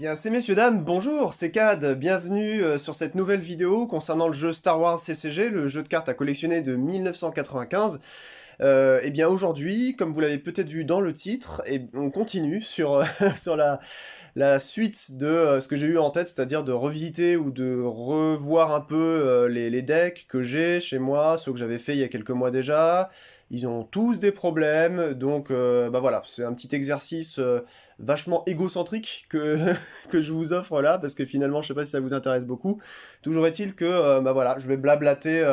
Bien, c'est messieurs, dames, bonjour, c'est Cad, bienvenue sur cette nouvelle vidéo concernant le jeu Star Wars CCG, le jeu de cartes à collectionner de 1995. Et bien aujourd'hui, comme vous l'avez peut-être vu dans le titre, on continue sur, sur la suite de ce que j'ai eu en tête, c'est-à-dire de revisiter ou de revoir un peu les decks que j'ai chez moi, ceux que j'avais fait il y a quelques mois déjà. Ils ont tous des problèmes, donc bah voilà, c'est un petit exercice vachement égocentrique que, que je vous offre là, parce que finalement, je sais pas si ça vous intéresse beaucoup. Toujours est-il que, bah voilà, je vais blablater,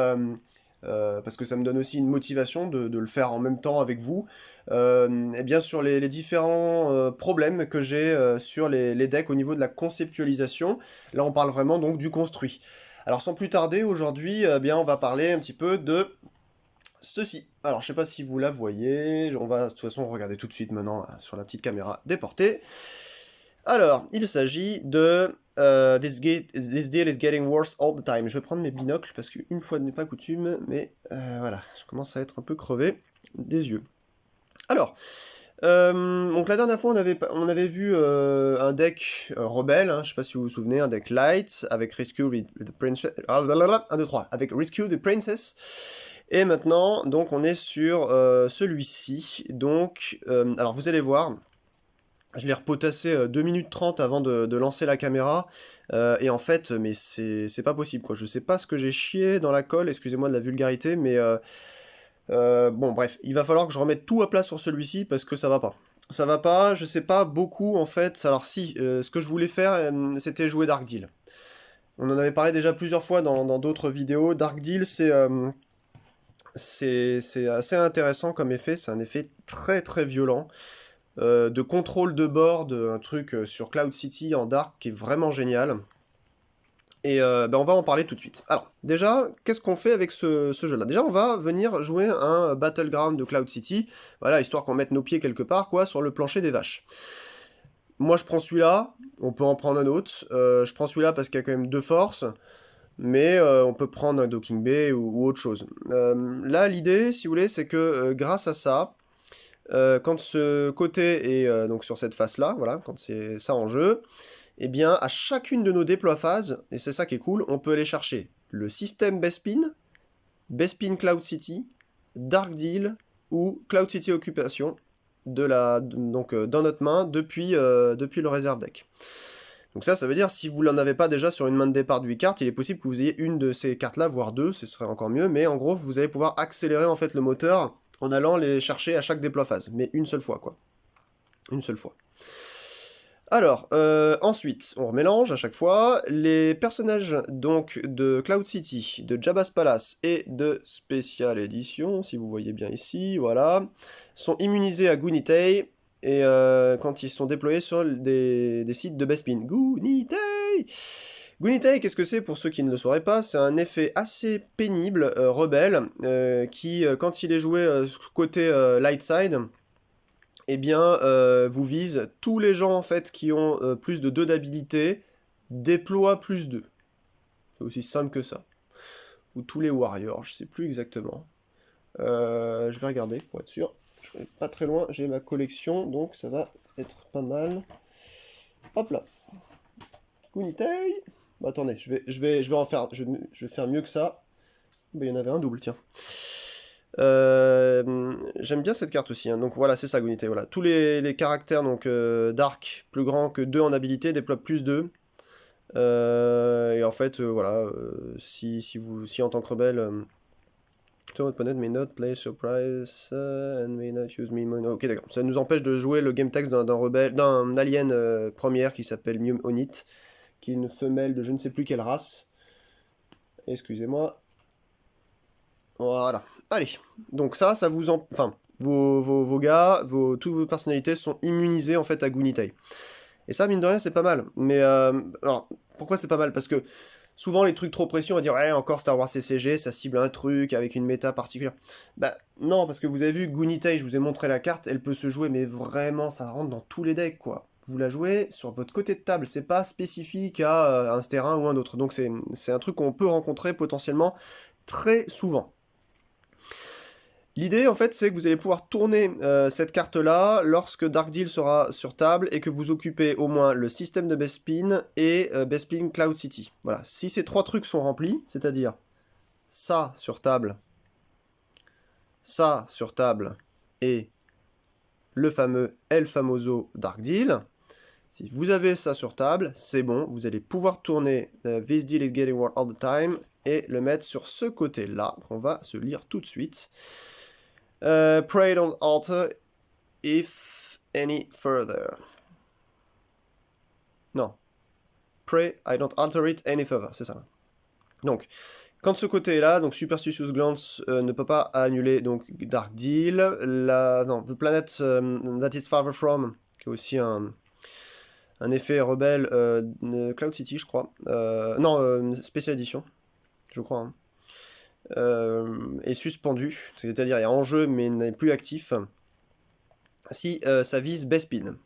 parce que ça me donne aussi une motivation de le faire en même temps avec vous, et bien sur les différents problèmes que j'ai sur les decks au niveau de la conceptualisation. Là, on parle vraiment donc du construit. Alors sans plus tarder, aujourd'hui, bien on va parler un petit peu de ceci. Alors, je sais pas si vous la voyez, on va de toute façon regarder tout de suite maintenant sur la petite caméra déportée. Alors, il s'agit de This deal is getting worse all the time. Je vais prendre mes binocles parce qu'une fois n'est pas coutume, mais voilà, je commence à être un peu crevé des yeux. Alors, donc la dernière fois on avait vu un deck rebelle, hein, je sais pas si vous vous souvenez, un deck light avec Rescue the Princess, 1, 2, 3, avec Rescue the Princess. Et maintenant, donc on est sur celui-ci. Donc, alors vous allez voir, je l'ai repotassé 2 minutes 30 avant de lancer la caméra. Et en fait, mais c'est pas possible quoi. Je sais pas ce que j'ai chié dans la colle, excusez-moi de la vulgarité, mais bon bref, il va falloir que je remette tout à plat sur celui-ci parce que ça va pas. Ça va pas, je sais pas beaucoup en fait. Alors si, ce que je voulais faire, c'était jouer Dark Deal. On en avait parlé déjà plusieurs fois dans d'autres vidéos. Dark Deal, c'est assez intéressant comme effet, c'est un effet très très violent, de contrôle de board, un truc sur Cloud City en Dark qui est vraiment génial. Et ben on va en parler tout de suite. Alors, déjà, qu'est-ce qu'on fait avec ce jeu-là? Déjà, on va venir jouer un Battleground de Cloud City, voilà, histoire qu'on mette nos pieds quelque part, quoi, sur le plancher des vaches. Moi, je prends celui-là, on peut en prendre un autre, je prends celui-là parce qu'il y a quand même deux forces, mais on peut prendre un Docking Bay ou autre chose. Là, l'idée, si vous voulez, c'est que grâce à ça, quand ce côté est donc sur cette face-là, voilà, quand c'est ça en jeu, eh bien, à chacune de nos déploie phases, et c'est ça qui est cool, on peut aller chercher le système Bespin Cloud City, Dark Deal ou Cloud City Occupation donc dans notre main depuis le reserve deck. Donc ça veut dire si vous n'en avez pas déjà sur une main de départ de 8 cartes, il est possible que vous ayez une de ces cartes-là, voire deux, ce serait encore mieux, mais en gros, vous allez pouvoir accélérer en fait le moteur en allant les chercher à chaque déploie phase, mais une seule fois, quoi. Une seule fois. Alors, ensuite, on remélange à chaque fois. Les personnages donc de Cloud City, de Jabba's Palace et de Special Edition, si vous voyez bien ici, voilà, sont immunisés à Gunitei, et quand ils sont déployés sur des sites de Bespin. Gunitei! Gunitei, qu'est-ce que c'est pour ceux qui ne le sauraient pas? C'est un effet assez pénible, rebelle, qui, quand il est joué côté light side, eh bien, vous vise tous les gens en fait qui ont plus de 2 d'habilité, déploient plus 2. C'est aussi simple que ça. Ou tous les warriors, je sais plus exactement. Je vais regarder pour être sûr. Je vais pas très loin, j'ai ma collection, donc ça va être pas mal. Hop là. Kunitei. Bah, attendez, je vais en faire, je vais faire mieux que ça. Bah, il y en avait un double, tiens. J'aime bien cette carte aussi, hein. Donc voilà, c'est ça, Gunite, voilà. Tous les caractères donc Dark, plus grand que 2 en habilité, déploient plus 2. Et en fait, voilà, si en tant que rebelle, ton opponent may not play surprise and may not use me mono. Ok, d'accord. Ça nous empêche de jouer le game text d'un rebelle, d'un alien première qui s'appelle Mium Onit, qui est une femelle de je ne sais plus quelle race. Excusez-moi. Voilà. Allez. Donc ça vous en... Enfin, vos gars, toutes vos personnalités sont immunisées en fait à Gunitei. Et ça, mine de rien, c'est pas mal. Mais alors, pourquoi c'est pas mal? Parce que souvent, les trucs trop précis, on va dire, ouais, encore Star Wars CCG, ça cible un truc avec une méta particulière. Bah, non, parce que vous avez vu, Gunitei, je vous ai montré la carte, elle peut se jouer, mais vraiment, ça rentre dans tous les decks, quoi. Vous la jouez sur votre côté de table, c'est pas spécifique à un terrain ou un autre. Donc, c'est un truc qu'on peut rencontrer potentiellement très souvent. L'idée, en fait, c'est que vous allez pouvoir tourner cette carte-là lorsque Dark Deal sera sur table et que vous occupez au moins le système de Bespin et Bespin Cloud City. Voilà, si ces 3 trucs sont remplis, c'est-à-dire ça sur table, ça sur table et le fameux El Famoso Dark Deal, si vous avez ça sur table, c'est bon, vous allez pouvoir tourner This Deal is Getting Worse All the Time et le mettre sur ce côté-là, qu'on va se lire tout de suite. Pray don't alter if any further. Non. Pray I don't alter it any further, c'est ça. Donc, quand ce côté est là, donc Superstitious Glance ne peut pas annuler donc Dark Deal. The Planet That Is Farther From, qui est aussi un effet rebelle, Cloud City, je crois. Special Edition, je crois. Hein. Est suspendu, c'est-à-dire il est en jeu mais n'est plus actif, si ça vise Bespin.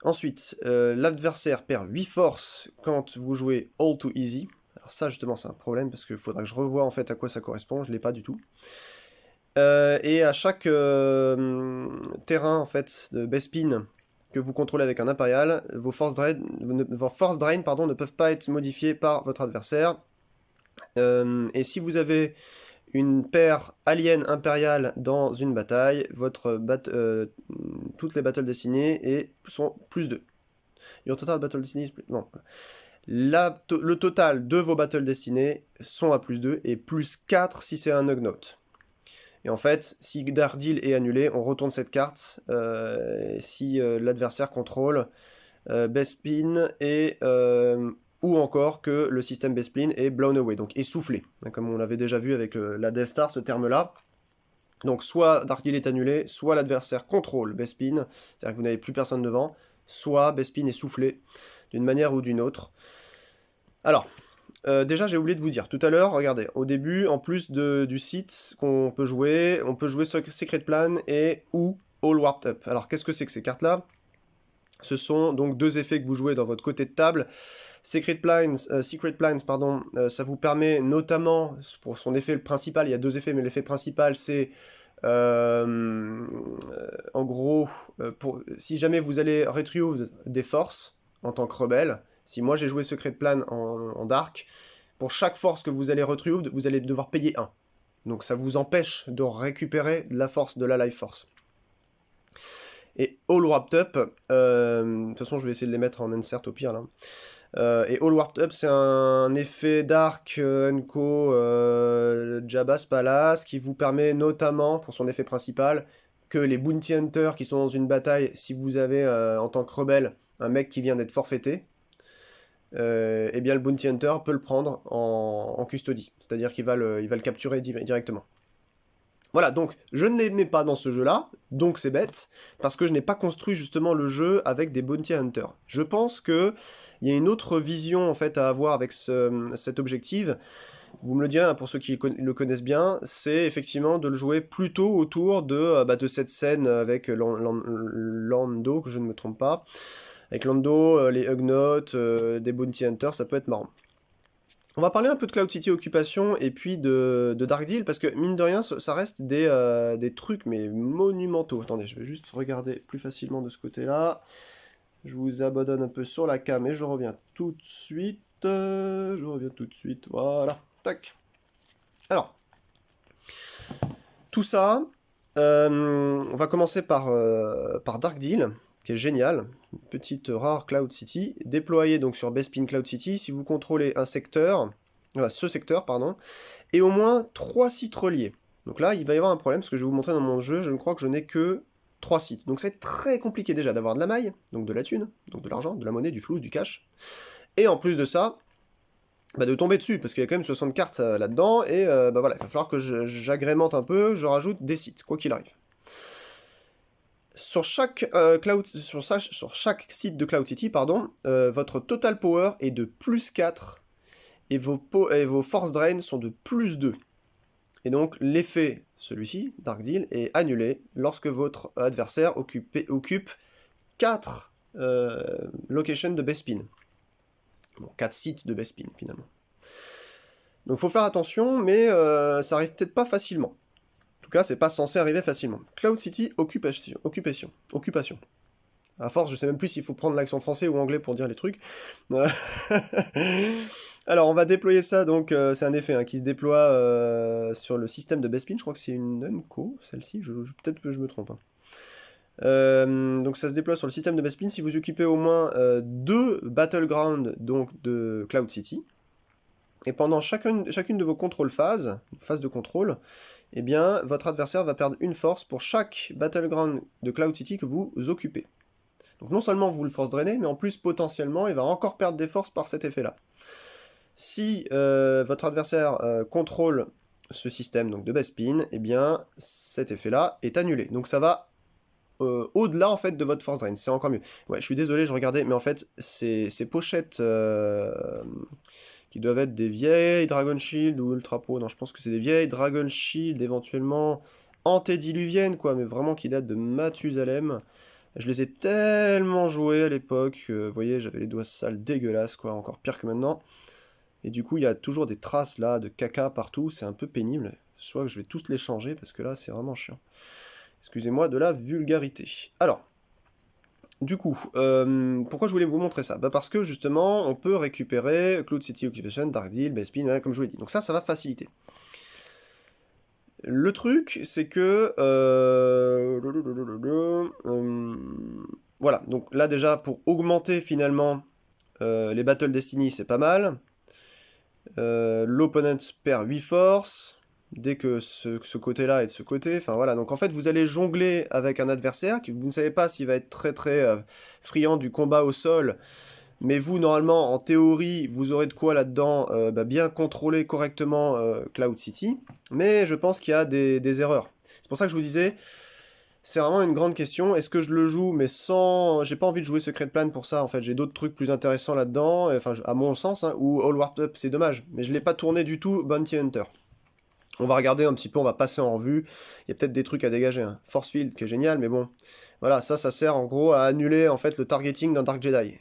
Ensuite, l'adversaire perd 8 forces quand vous jouez All Too Easy. Alors ça justement c'est un problème parce qu'il faudra que je revoie en fait à quoi ça correspond, je l'ai pas du tout. Et à chaque terrain en fait de Bespin que vous contrôlez avec un impérial, vos force drain ne peuvent pas être modifiées par votre adversaire. Et si vous avez une paire alien impériale dans une bataille, toutes les battles destinées sont plus 2. Your total battle destiny non. Le total de vos battles destinées sont à plus 2 et plus 4 si c'est un Ugnaught. Et en fait, si Dark Deal est annulé, on retourne cette carte si l'adversaire contrôle Bespin et ou encore que le système Bespin est blown away, donc essoufflé, comme on l'avait déjà vu avec la Death Star, ce terme-là. Donc soit Dark Deal est annulé, soit l'adversaire contrôle Bespin, c'est-à-dire que vous n'avez plus personne devant, soit Bespin est soufflé d'une manière ou d'une autre. Alors, déjà j'ai oublié de vous dire, tout à l'heure, regardez, au début, en plus du site qu'on peut jouer, on peut jouer Secret Plan et ou All Warped Up. Alors qu'est-ce que c'est que ces cartes-là ? Ce sont donc 2 effets que vous jouez dans votre côté de table. Secret Plans, ça vous permet notamment, pour son effet principal, il y a 2 effets, mais l'effet principal c'est, en gros, si jamais vous allez retrieve des forces en tant que rebelle, si moi j'ai joué Secret Plan en Dark, pour chaque force que vous allez retrieve, vous allez devoir payer 1. Donc ça vous empêche de récupérer de la force, de la life force. Et All Warped Up, de toute façon je vais essayer de les mettre en insert au pire là. Et All Warped Up c'est un effet Dark Co Jabba's Palace qui vous permet notamment, pour son effet principal, que les Bounty Hunters qui sont dans une bataille, si vous avez en tant que rebelle un mec qui vient d'être forfaité, et bien le Bounty Hunter peut le prendre en custody, c'est-à-dire qu'il va le capturer directement. Voilà, donc je ne les mets pas dans ce jeu-là, donc c'est bête, parce que je n'ai pas construit justement le jeu avec des Bounty Hunters. Je pense qu'il y a une autre vision en fait à avoir avec cet objectif. Vous me le direz, hein, pour ceux qui le connaissent bien, c'est effectivement de le jouer plutôt autour de cette scène avec Lando, que je ne me trompe pas. Avec Lando, les Ugnaughts, des Bounty Hunters, ça peut être marrant. On va parler un peu de Cloud City Occupation et puis de Dark Deal, parce que mine de rien, ça reste des trucs mais monumentaux. Attendez, je vais juste regarder plus facilement de ce côté-là. Je vous abandonne un peu sur la cam et je reviens tout de suite. Voilà. Tac. Alors, tout ça, on va commencer par Dark Deal, qui est génial. Une petite rare Cloud City, déployée donc sur Bespin Cloud City. Si vous contrôlez un secteur, ce secteur, pardon, et au moins 3 sites reliés. Donc là, il va y avoir un problème, parce que je vais vous montrer dans mon jeu, je ne crois que je n'ai que 3 sites. Donc c'est très compliqué déjà d'avoir de la maille, donc de la thune, donc de l'argent, de la monnaie, du flou, du cash. Et en plus de ça, de tomber dessus, parce qu'il y a quand même 60 cartes là-dedans, et voilà, il va falloir que j'agrémente un peu, je rajoute des sites, quoi qu'il arrive. Sur chaque site de Cloud City, votre total power est de plus 4, et vos force drain sont de plus 2. Et donc l'effet, celui-ci, Dark Deal, est annulé lorsque votre adversaire occupe 4 locations de Bespin. Bon, 4 sites de Bespin, finalement. Donc faut faire attention, mais ça arrive peut-être pas facilement. En tout cas, c'est pas censé arriver facilement. Cloud City, occupation. À force, je sais même plus s'il faut prendre l'accent français ou anglais pour dire les trucs. Alors, on va déployer ça, donc c'est un effet qui se déploie sur le système de Bespin. Je crois que c'est une Unco, celle-ci, peut-être que je me trompe. Donc ça se déploie sur le système de Bespin si vous occupez au moins 2 battlegrounds donc, de Cloud City. Et pendant chacune de vos contrôles phases de contrôle, eh bien, votre adversaire va perdre une force pour chaque battleground de Cloud City que vous occupez. Donc non seulement vous le force drainer, mais en plus potentiellement il va encore perdre des forces par cet effet-là. Si votre adversaire contrôle ce système donc de Bespin, eh bien cet effet-là est annulé. Donc ça va au-delà en fait de votre force drain, c'est encore mieux. Ouais, je suis désolé, je regardais, mais en fait ces pochettes qui doivent être des vieilles Dragon Shield ou Ultra Pro, non je pense que c'est des vieilles Dragon Shield éventuellement antédiluviennes quoi, mais vraiment qui datent de Mathusalem. Je les ai tellement joués à l'époque, vous voyez, j'avais les doigts sales dégueulasses, quoi, encore pire que maintenant. Et du coup, il y a toujours des traces là de caca partout, c'est un peu pénible. Je crois que je vais tous les changer parce que là, c'est vraiment chiant. Excusez-moi de la vulgarité. Alors, du coup, pourquoi je voulais vous montrer ça? Parce que justement, on peut récupérer Cloud City Occupation, Dark Deal, Bespin, comme je vous l'ai dit. Donc ça va faciliter. Le truc, c'est que... voilà, donc là déjà, pour augmenter finalement les Battle Destiny, c'est pas mal. L'opponent perd 8 forces, dès que ce côté-là est de ce côté. Enfin voilà, donc en fait, vous allez jongler avec un adversaire, que vous ne savez pas s'il va être très très friand du combat au sol, mais vous, normalement, en théorie, vous aurez de quoi là-dedans bien contrôler correctement Cloud City. Mais je pense qu'il y a des erreurs. C'est pour ça que je vous disais, c'est vraiment une grande question. Est-ce que je le joue, mais sans... J'ai pas envie de jouer Secret Plan pour ça, en fait. J'ai d'autres trucs plus intéressants là-dedans, enfin, à mon sens, ou All Warped Up, c'est dommage. Mais je l'ai pas tourné du tout Bounty Hunter. On va regarder un petit peu, on va passer en revue. Il y a peut-être des trucs à dégager. Force Field, qui est génial, mais bon. Voilà, ça sert en gros à annuler, en fait, le targeting d'un Dark Jedi.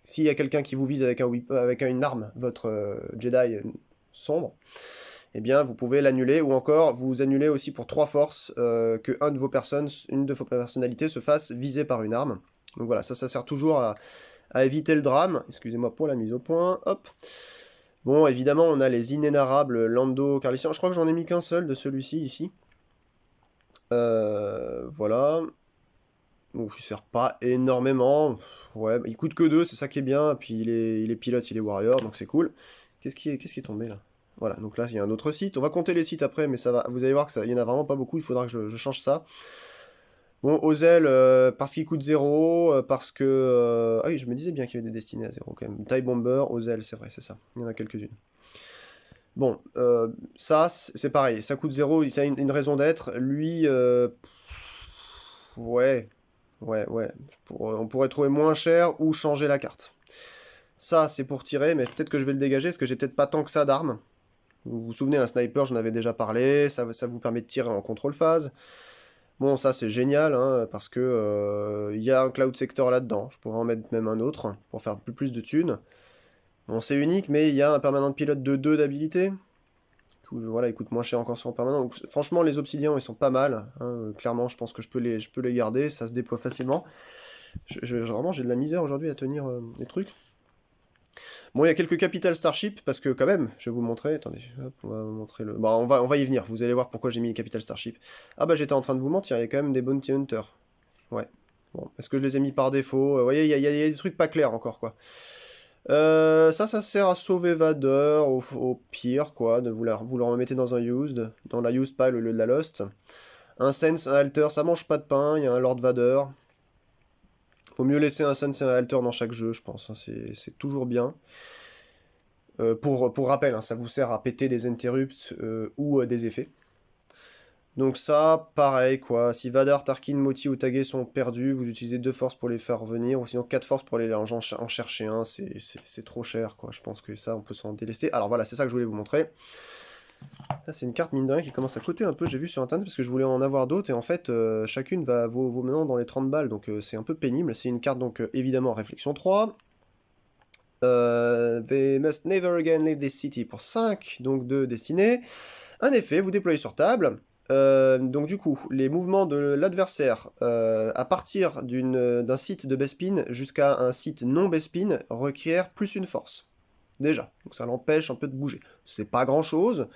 S'il y a quelqu'un qui vous vise avec une arme, votre Jedi sombre, eh bien vous pouvez l'annuler, ou encore vous annulez aussi pour 3 forces que une de vos personnalités se fasse viser par une arme. Donc voilà, ça sert toujours à éviter le drame. Excusez-moi pour la mise au point, hop. Bon, évidemment, on a les inénarrables Lando Carlissian. Je crois que j'en ai mis qu'un seul de celui-ci, ici. Voilà. Donc il sert pas énormément. Ouais, il coûte que 2, c'est ça qui est bien. Puis il est pilote, il est warrior, donc c'est cool. Qu'est-ce qui est tombé là? Voilà, donc là il y a un autre site. On va compter les sites après, mais ça va. Vous allez voir il y en a vraiment pas beaucoup. Il faudra que je change ça. Bon, Ozel, parce qu'il coûte 0, parce que... Ah oui, je me disais bien qu'il y avait des destinés à 0 quand même. Tie Bomber, Ozel, c'est vrai, c'est ça. Il y en a quelques-unes. Bon, ça, c'est pareil. Ça coûte 0, ça a une raison d'être. Lui, ouais. On pourrait trouver moins cher ou changer la carte. Ça, c'est pour tirer, mais peut-être que je vais le dégager, parce que j'ai peut-être pas tant que ça d'armes. Vous vous souvenez, un sniper, j'en avais déjà parlé, ça vous permet de tirer en contrôle phase. Bon, ça c'est génial, parce que y a un cloud sector là-dedans. Je pourrais en mettre même un autre, pour faire plus de thunes. Bon, c'est unique, mais il y a un permanent de pilote de 2 d'habilité. Voilà, il coûte moins cher encore sur un permanent. Donc, franchement, les obsidiens, ils sont pas mal. Clairement, je pense que je peux les garder, ça se déploie facilement. Vraiment, j'ai de la misère aujourd'hui à tenir les trucs. Bon, il y a quelques Capital Starship, parce que quand même, je vais vous montrer. Attendez, hop, on va vous montrer le... Bon, on va y venir, vous allez voir pourquoi j'ai mis les Capital Starship. Ah bah, j'étais en train de vous mentir, il y a quand même des Bounty Hunters. Ouais. Bon, est-ce que je les ai mis par défaut? Vous voyez, il y a des trucs pas clairs encore, quoi. Ça sert à sauver Vader, au pire, quoi, vous le remettez dans un used, dans la used pile au lieu de la lost. Un sense, un alter, ça mange pas de pain, il y a un Lord Vader. Faut mieux laisser un sense et un alter dans chaque jeu, je pense, c'est toujours bien. Pour rappel, ça vous sert à péter des interrupts ou des effets. Donc ça, pareil quoi, si Vadar, Tarkin, Moti ou Tagé sont perdus, vous utilisez 2 forces pour les faire revenir, ou sinon 4 forces pour aller en chercher un, c'est trop cher quoi, je pense que ça on peut s'en délester. Alors voilà, c'est ça que je voulais vous montrer. Là c'est une carte mine de rien qui commence à coûter un peu, j'ai vu sur internet, parce que je voulais en avoir d'autres, et en fait chacune vaut maintenant dans les 30 balles, donc c'est un peu pénible. C'est une carte donc évidemment Réflexion 3. They must never again leave this city pour 5, donc de destinée. Un effet, vous déployez sur table. Donc du coup, les mouvements de l'adversaire à partir d'un site de Bespin jusqu'à un site non Bespin requièrent plus une force. Déjà, donc ça l'empêche un peu de bouger. C'est pas grand chose.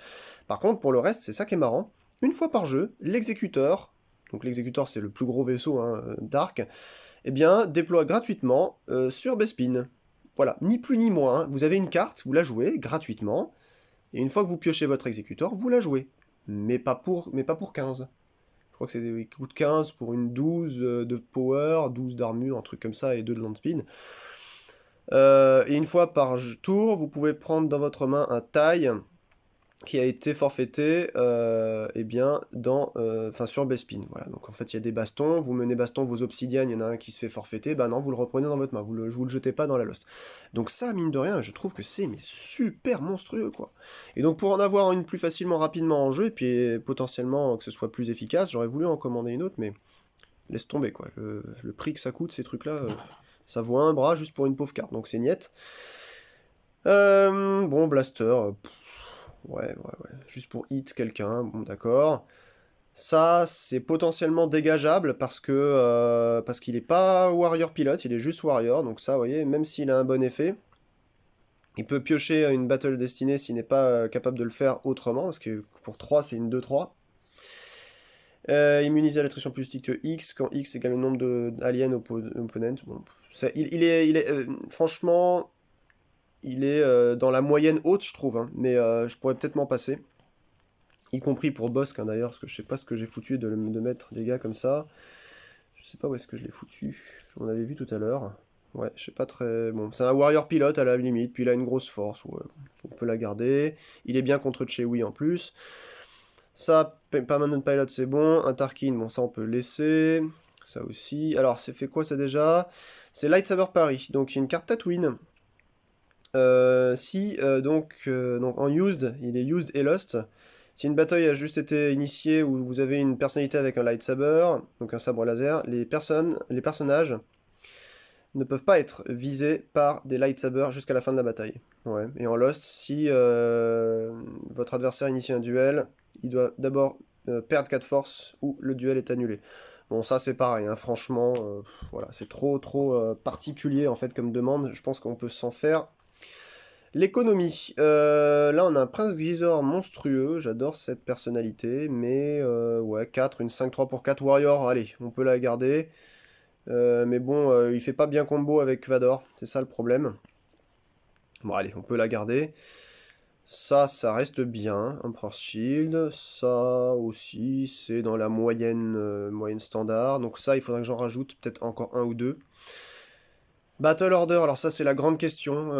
Par contre, pour le reste, c'est ça qui est marrant. Une fois par jeu, l'exécuteur, donc l'exécuteur c'est le plus gros vaisseau d'Arc, eh bien, déploie gratuitement sur Bespin. Voilà, ni plus ni moins. Vous avez une carte, vous la jouez gratuitement, et une fois que vous piochez votre exécuteur, vous la jouez. Mais pas pour 15. Je crois que il coûte 15 pour une 12 de power, 12 d'armure, un truc comme ça, et 2 de land speed. Et une fois par tour, vous pouvez prendre dans votre main un taille qui a été forfaité eh bien, sur Bespin. Voilà. Donc en fait, il y a des bastons, vous menez baston, vos obsidiennes, il y en a un qui se fait forfaiter, bah non, vous le reprenez dans votre main, vous le jetez pas dans la lost. Donc ça, mine de rien, je trouve que c'est mais super monstrueux, quoi. Et donc pour en avoir une plus facilement, rapidement en jeu, et puis potentiellement que ce soit plus efficace, j'aurais voulu en commander une autre, mais laisse tomber, quoi. Le prix que ça coûte, ces trucs-là, ça vaut un bras juste pour une pauvre carte, donc c'est niette. Bon, Blaster, ouais, juste pour hit quelqu'un, bon d'accord. Ça, c'est potentiellement dégageable parce qu'il est pas Warrior Pilote, il est juste Warrior, donc ça, vous voyez, même s'il a un bon effet, il peut piocher une Battle Destinée s'il n'est pas capable de le faire autrement, parce que pour 3, c'est une 2-3. Immunisé à l'attrition plus stick que X, quand X égale le nombre d'aliens opponents. Bon, franchement, il est dans la moyenne haute, je trouve, hein, mais je pourrais peut-être m'en passer. Y compris pour Bossk, hein, d'ailleurs, parce que je sais pas ce que j'ai foutu de mettre des gars comme ça. Je sais pas où est-ce que je l'ai foutu. On avait vu tout à l'heure. Ouais, je sais pas très... Bon, c'est un warrior pilote à la limite, puis il a une grosse force, ouais. On peut la garder. Il est bien contre Chewie en plus. Ça, Permanent Pilot, c'est bon. Un Tarkin, bon, ça on peut laisser. Ça aussi. Alors, c'est fait quoi ça déjà? C'est Lightsaber Paris, donc une carte Tatooine. Donc en used, il est used et lost. Si une bataille a juste été initiée où vous avez une personnalité avec un lightsaber, donc un sabre laser, les personnages ne peuvent pas être visés par des lightsabers jusqu'à la fin de la bataille. Ouais. Et en Lost, si votre adversaire initie un duel, il doit d'abord perdre 4 forces ou le duel est annulé. Bon, ça c'est pareil, hein, franchement, voilà, c'est trop particulier en fait comme demande. Je pense qu'on peut s'en faire. L'économie. Là, on a un Prince Grisor monstrueux. J'adore cette personnalité. Mais, ouais, 4, une 5-3 pour 4 Warriors. Allez, on peut la garder. Mais bon, il fait pas bien combo avec Vador. C'est ça le problème. Bon, allez, on peut la garder. Ça reste bien. Emperor's Shield. Ça aussi, c'est dans la moyenne standard. Donc ça, il faudra que j'en rajoute peut-être encore un ou deux. Battle Order, alors ça, c'est la grande question.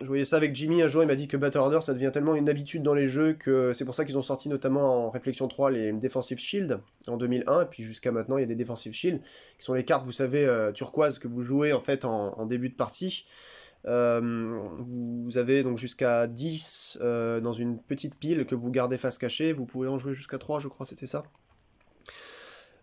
Je voyais ça avec Jimmy un jour, il m'a dit que Battle Order ça devient tellement une habitude dans les jeux que c'est pour ça qu'ils ont sorti notamment en Réflexion 3 les Defensive Shield en 2001, et puis jusqu'à maintenant il y a des Defensive Shield, qui sont les cartes, vous savez, turquoises que vous jouez en fait en début de partie. Vous avez donc jusqu'à 10 dans une petite pile que vous gardez face cachée, vous pouvez en jouer jusqu'à 3 je crois, c'était ça.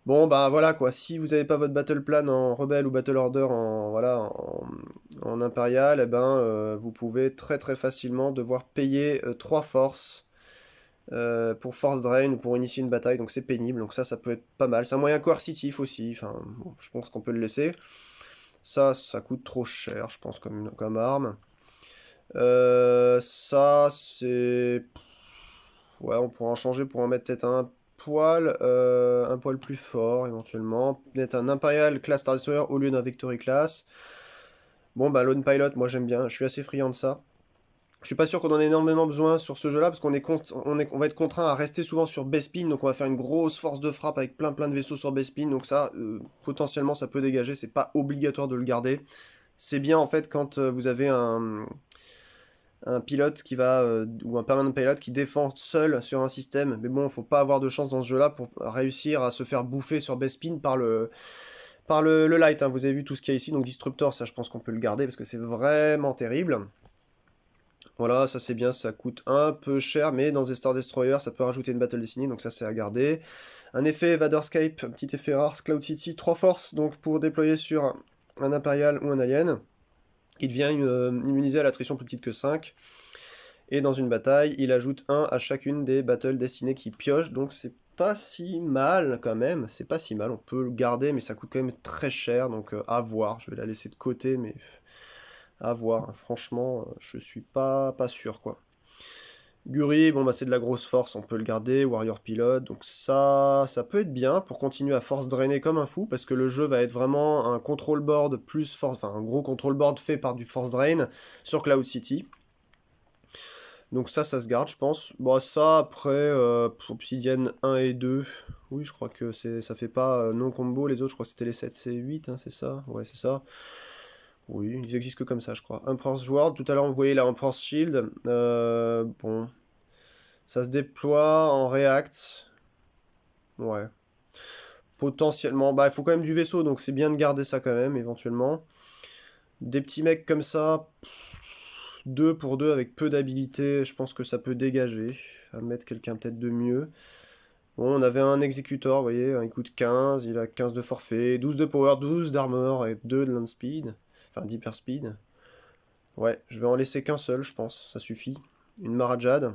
Bon bah voilà quoi, si vous n'avez pas votre battle plan en rebelle ou battle order en impérial, eh ben vous pouvez très facilement devoir payer 3 forces pour force drain ou pour initier une bataille, donc c'est pénible, donc ça peut être pas mal. C'est un moyen coercitif aussi, enfin bon, je pense qu'on peut le laisser. Ça coûte trop cher, je pense, comme arme. Ça c'est... Ouais, on pourra en changer pour en mettre peut-être un poil plus fort éventuellement. Peut-être un Imperial Class Star Destroyer au lieu d'un Victory Class. Bon bah Lone Pilot, moi j'aime bien, je suis assez friand de ça. Je suis pas sûr qu'on en ait énormément besoin sur ce jeu-là, parce on va être contraint à rester souvent sur Bespin, donc on va faire une grosse force de frappe avec plein de vaisseaux sur Bespin, donc ça, potentiellement ça peut dégager, c'est pas obligatoire de le garder. C'est bien en fait quand vous avez un pilote ou un permanent pilot qui défend seul sur un système, mais bon, faut pas avoir de chance dans ce jeu-là pour réussir à se faire bouffer sur Bespin par le light, hein. Vous avez vu tout ce qu'il y a ici, donc Disruptor, ça je pense qu'on peut le garder parce que c'est vraiment terrible. Voilà, ça c'est bien, ça coûte un peu cher, mais dans des Star Destroyer, ça peut rajouter une Battle Destiny, donc ça c'est à garder. Un effet Vaderscape, un petit effet rare, Cloud City, 3 forces, donc pour déployer sur un Impérial ou un Alien. Il devient immunisé à l'attrition plus petite que 5. Et dans une bataille, il ajoute 1 à chacune des Battle Destinées qui piochent, donc c'est pas si mal quand même, c'est pas si mal, on peut le garder, mais ça coûte quand même très cher, donc à voir, je vais la laisser de côté, mais à voir, hein. Franchement, je suis pas sûr, quoi. Guri, bon bah c'est de la grosse force, on peut le garder, Warrior Pilot, donc ça peut être bien pour continuer à force drainer comme un fou, parce que le jeu va être vraiment un control board plus force, enfin un gros control board fait par du force drain sur Cloud City. Donc ça se garde, je pense. Bon, ça, après, Obsidian 1 et 2, oui, je crois que ça fait pas non-combo, les autres, je crois que c'était les 7 et 8, hein, c'est ça? Ouais, c'est ça. Oui, ils existent que comme ça, je crois. Emperor's Sword, tout à l'heure, on voyait la Emperor's Shield. Bon, ça se déploie en React. Ouais. Potentiellement, bah, il faut quand même du vaisseau, donc c'est bien de garder ça quand même, éventuellement. Des petits mecs comme ça, 2 pour 2 avec peu d'habilité, je pense que ça peut dégager. À mettre quelqu'un peut-être de mieux. Bon, on avait un exécuteur, vous voyez, il coûte 15, il a 15 de forfait, 12 de power, 12 d'armor et 2 de land speed. Enfin, d'hyper speed. Ouais, je vais en laisser qu'un seul, je pense, ça suffit. Une Marajad.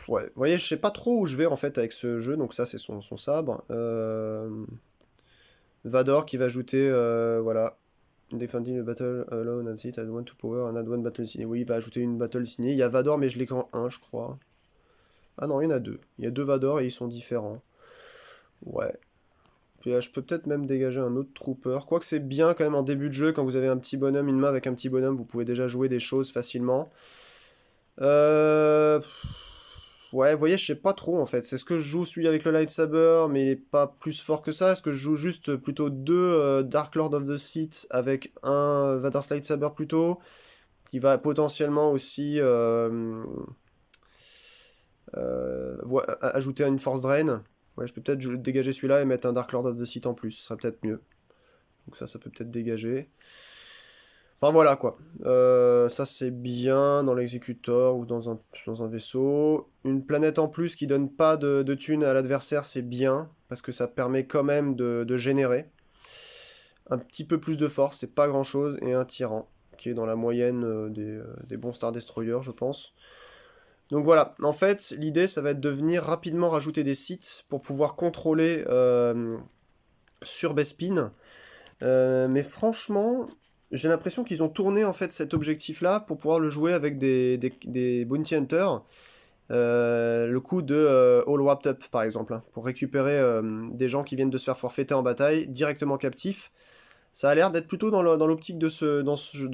Ouais, vous voyez, je sais pas trop où je vais en fait avec ce jeu, donc ça c'est son sabre. Vador qui va ajouter, voilà, Defending the battle alone and it add one to power and add one battle ciné. Oui, il va ajouter une battle ciné. Il y a Vador, mais je l'ai qu'en 1, je crois. Ah non, il y en a 2. Il y a 2 Vador et ils sont différents. Ouais. Puis je peux peut-être même dégager un autre trooper. Quoique c'est bien quand même en début de jeu, quand vous avez un petit bonhomme, une main avec un petit bonhomme, vous pouvez déjà jouer des choses facilement. Euh... Ouais, vous voyez, je sais pas trop en fait. Est-ce que je joue celui avec le lightsaber, mais il est pas plus fort que ça? Est-ce que je joue juste plutôt deux Dark Lord of the Sith avec un Vadar's lightsaber plutôt, qui va potentiellement aussi ajouter une force drain? Ouais, je peux peut-être dégager celui-là et mettre un Dark Lord of the Sith en plus, ce serait peut-être mieux. Donc ça peut peut-être dégager. Enfin voilà quoi. Ça c'est bien dans l'exécuteur ou dans un vaisseau. Une planète en plus qui donne pas de thunes à l'adversaire, c'est bien, parce que ça permet quand même de générer. Un petit peu plus de force, c'est pas grand chose, et un tyran, qui est dans la moyenne des bons Star Destroyer, je pense. Donc voilà, en fait, l'idée ça va être de venir rapidement rajouter des sites pour pouvoir contrôler sur Bespin. Mais franchement, j'ai l'impression qu'ils ont tourné en fait cet objectif-là pour pouvoir le jouer avec des Bounty Hunters. Le coup de All Wrapped Up par exemple, hein, pour récupérer des gens qui viennent de se faire forfaiter en bataille directement captifs. Ça a l'air d'être plutôt dans l'optique de ce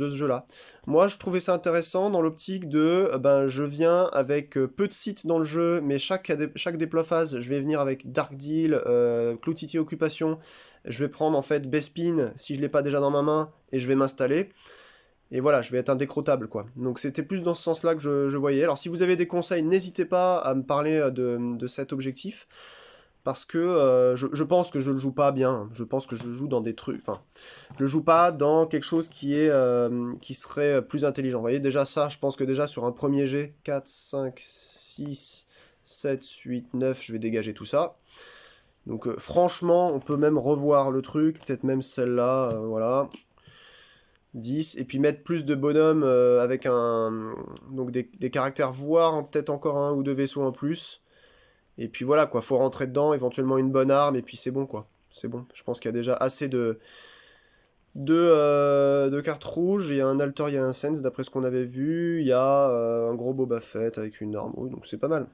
jeu-là. Moi, je trouvais ça intéressant dans l'optique de, ben, je viens avec peu de sites dans le jeu, mais chaque déploie phase, je vais venir avec Dark Deal, Cloud City Occupation, je vais prendre en fait Bespin, si je l'ai pas déjà dans ma main, et je vais m'installer. Et voilà, je vais être indécrottable, quoi. Donc c'était plus dans ce sens-là que je voyais. Alors si vous avez des conseils, n'hésitez pas à me parler de cet objectif. Parce que je pense que je le joue pas bien. Je pense que je le joue dans des trucs. Enfin, je le joue pas dans quelque chose qui serait plus intelligent. Vous voyez, déjà ça, je pense que déjà sur un premier jet, 4, 5, 6, 7, 8, 9, je vais dégager tout ça. Donc franchement, on peut même revoir le truc, peut-être même celle-là, voilà. 10, et puis mettre plus de bonhommes avec donc des caractères, voire peut-être encore un ou deux vaisseaux en plus. Et puis voilà, quoi, faut rentrer dedans, éventuellement une bonne arme, et puis c'est bon, quoi. C'est bon. Je pense qu'il y a déjà assez de cartes rouges. Il y a un Alter, il y a un Sense, d'après ce qu'on avait vu. Il y a un gros Boba Fett avec une arme. Oui, donc c'est pas mal.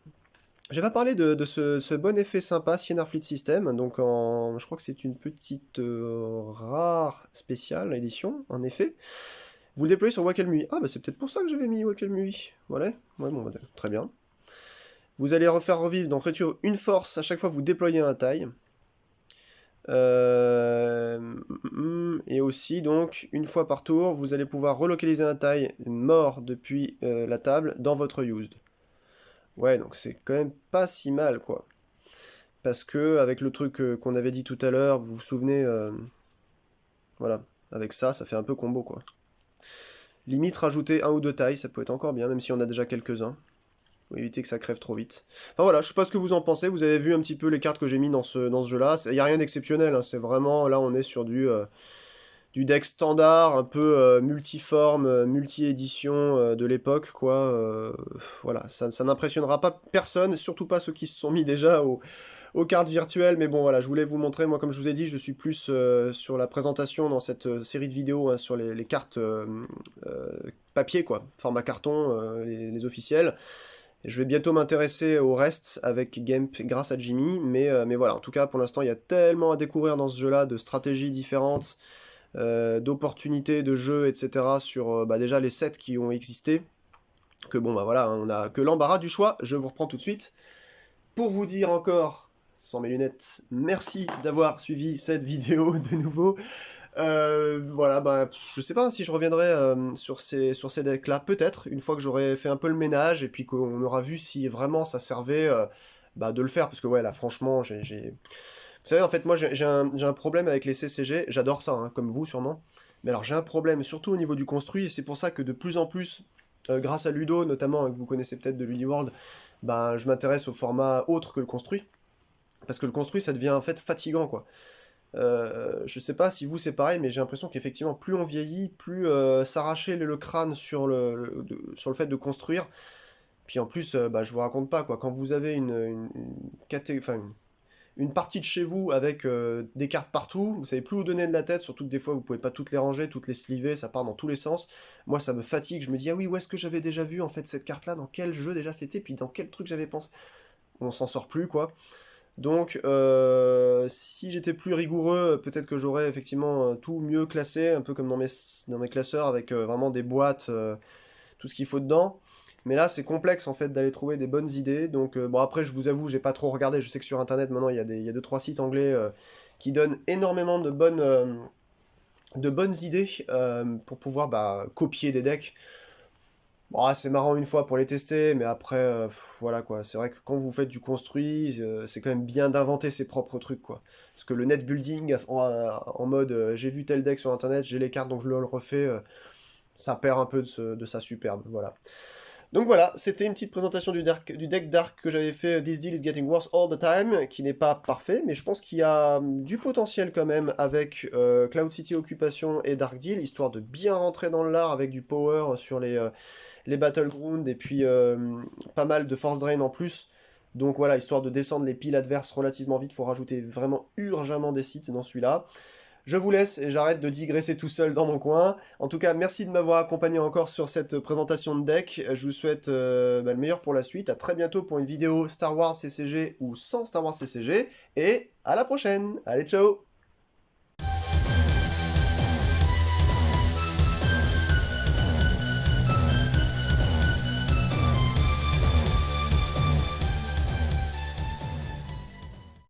J'ai pas parlé de ce bon effet sympa, Sienar Fleet System. Donc je crois que c'est une petite rare spéciale édition, en effet. Vous le déployez sur Wakelmui. Ah, bah c'est peut-être pour ça que j'avais mis Wakelmui. Voilà. Ouais, bon, bah, très bien. Vous allez refaire revivre, donc réduire une force à chaque fois que vous déployez un taille. Et aussi, donc, une fois par tour, vous allez pouvoir relocaliser un taille mort depuis la table dans votre used. Ouais, donc c'est quand même pas si mal, quoi. Parce que, avec le truc qu'on avait dit tout à l'heure, vous vous souvenez, voilà, avec ça, ça fait un peu combo, quoi. Limite, rajouter un ou deux tailles, ça peut être encore bien, même si on a déjà quelques-uns. Faut éviter que ça crève trop vite. Enfin voilà, je sais pas ce que vous en pensez, vous avez vu un petit peu les cartes que j'ai mis dans ce jeu-là. Il n'y a rien d'exceptionnel, hein. C'est vraiment, là on est sur du deck standard, un peu multiforme, multi-édition de l'époque, quoi. Voilà, ça n'impressionnera pas personne, surtout pas ceux qui se sont mis déjà aux cartes virtuelles, mais bon voilà, je voulais vous montrer, moi comme je vous ai dit, je suis plus sur la présentation dans cette série de vidéos, hein, sur les cartes papier, quoi, format carton, les officielles. Et je vais bientôt m'intéresser au reste avec Gemp grâce à Jimmy, mais voilà, en tout cas pour l'instant il y a tellement à découvrir dans ce jeu-là, de stratégies différentes, d'opportunités de jeu, etc. sur bah, déjà les sets qui ont existé, que bon bah voilà, hein, on a que l'embarras du choix, je vous reprends tout de suite. Pour vous dire encore, sans mes lunettes, merci d'avoir suivi cette vidéo de nouveau. Voilà, bah, je sais pas si je reviendrai sur ces decks-là, peut-être, une fois que j'aurai fait un peu le ménage, et puis qu'on aura vu si vraiment ça servait bah, de le faire, parce que ouais, là, franchement, Vous savez, en fait, moi, j'ai un problème avec les CCG, j'adore ça, hein, comme vous, sûrement, mais alors j'ai un problème, surtout au niveau du construit, et c'est pour ça que de plus en plus, grâce à Ludo, notamment, que vous connaissez peut-être de LudiWorld, bah, je m'intéresse au format autre que le construit, parce que le construit, ça devient en fait fatigant, quoi. Je sais pas si vous c'est pareil, mais j'ai l'impression qu'effectivement, plus on vieillit, plus s'arracher le crâne sur sur le fait de construire. Puis en plus, bah, je vous raconte pas, quoi. Quand vous avez enfin, une partie de chez vous avec des cartes partout, vous savez plus où donner de la tête, surtout que des fois vous pouvez pas toutes les ranger, toutes les sliver, ça part dans tous les sens. Moi ça me fatigue, je me dis ah oui, où est-ce que j'avais déjà vu en fait cette carte-là, dans quel jeu déjà c'était, puis dans quel truc j'avais pensé. On s'en sort plus, quoi. Donc, si j'étais plus rigoureux, peut-être que j'aurais effectivement tout mieux classé, un peu comme dans mes classeurs, avec vraiment des boîtes, tout ce qu'il faut dedans. Mais là, c'est complexe en fait d'aller trouver des bonnes idées. Donc, bon, après, je vous avoue, j'ai pas trop regardé. Je sais que sur internet maintenant, il y a 2-3 sites anglais qui donnent énormément de bonnes idées pour pouvoir bah, copier des decks. Bon, c'est marrant une fois pour les tester, mais après, voilà quoi. C'est vrai que quand vous faites du construit, c'est quand même bien d'inventer ses propres trucs, quoi. Parce que le net building en mode j'ai vu tel deck sur internet, j'ai les cartes donc je le refais, ça perd un peu de sa superbe, voilà. Donc voilà, c'était une petite présentation du deck Dark que j'avais fait, This Deal is Getting Worse All the Time, qui n'est pas parfait, mais je pense qu'il y a du potentiel quand même avec Cloud City Occupation et Dark Deal, histoire de bien rentrer dans l'art avec du power sur les Battlegrounds, et puis pas mal de Force Drain en plus. Donc voilà, histoire de descendre les piles adverses relativement vite, faut rajouter vraiment urgemment des sites dans celui-là. Je vous laisse et j'arrête de digresser tout seul dans mon coin. En tout cas, merci de m'avoir accompagné encore sur cette présentation de deck. Je vous souhaite bah, le meilleur pour la suite. À très bientôt pour une vidéo Star Wars CCG ou sans Star Wars CCG. Et à la prochaine. Allez, ciao!